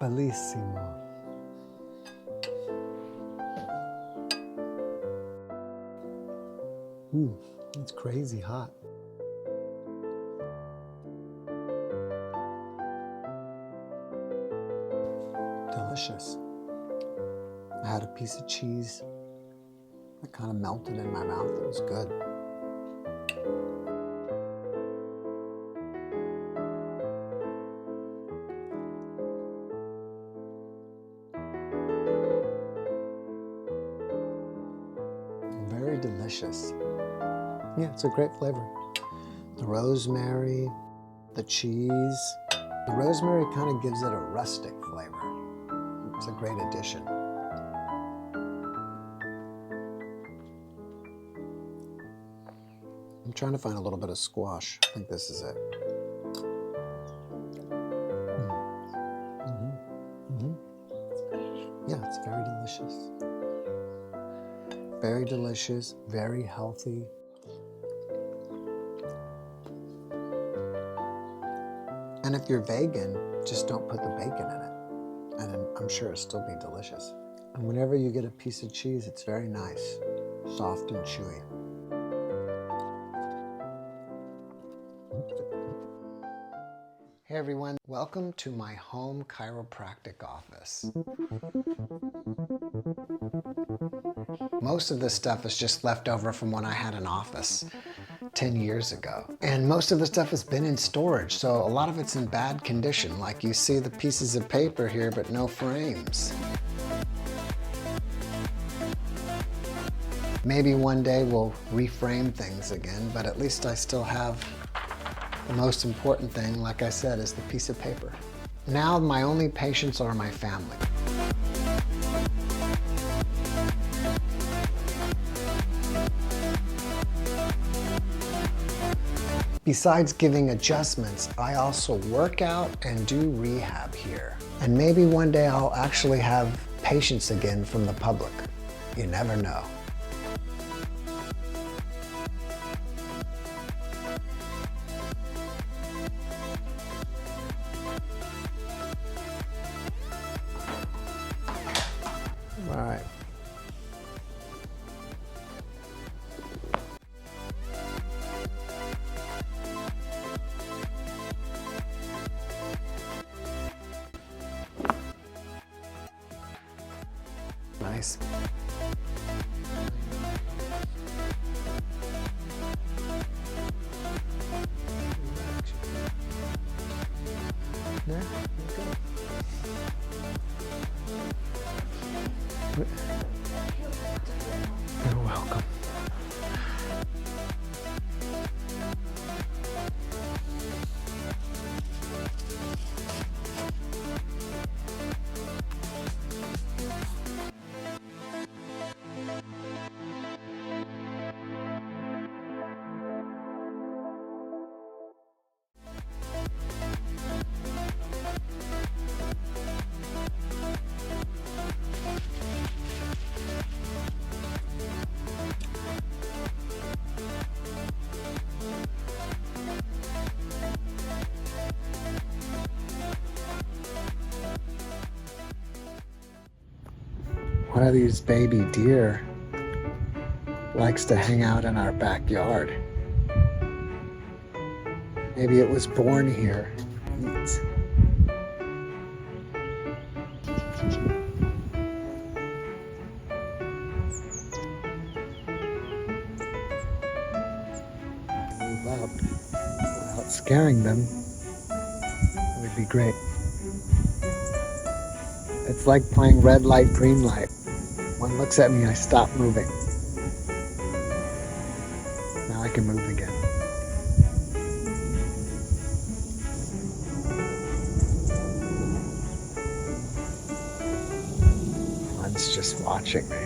Bellissimo. It's crazy hot. Delicious. I had a piece of cheese that kind of melted in my mouth. It was good. Very delicious. Yeah, it's a great flavor. The rosemary, the cheese. The rosemary kind of gives it a rustic flavor. It's a great addition. I'm trying to find a little bit of squash. I think this is it. Yeah, it's very delicious. Very delicious, very healthy. And if you're vegan, just don't put the bacon in it. And I'm sure it'll still be delicious. And whenever you get a piece of cheese, it's very nice, soft and chewy. Hey everyone, welcome to my home chiropractic office. Most of this stuff is just left over from when I had an office 10 years ago. And most of the stuff has been in storage, so a lot of it's in bad condition. Like you see the pieces of paper here, but no frames. Maybe one day we'll reframe things again, but at least I still have the most important thing, like I said, is the piece of paper. Now my only patients are my family. Besides giving adjustments, I also work out and do rehab here. And maybe one day I'll actually have patients again from the public. You never know. All right. Nice. There, okay. You're welcome. One of these baby deer likes to hang out in our backyard. Maybe it was born here. Eats. Move up without scaring them. It would be great. It's like playing red light, green light. One looks at me, I stop moving. Now I can move again. One's just watching me.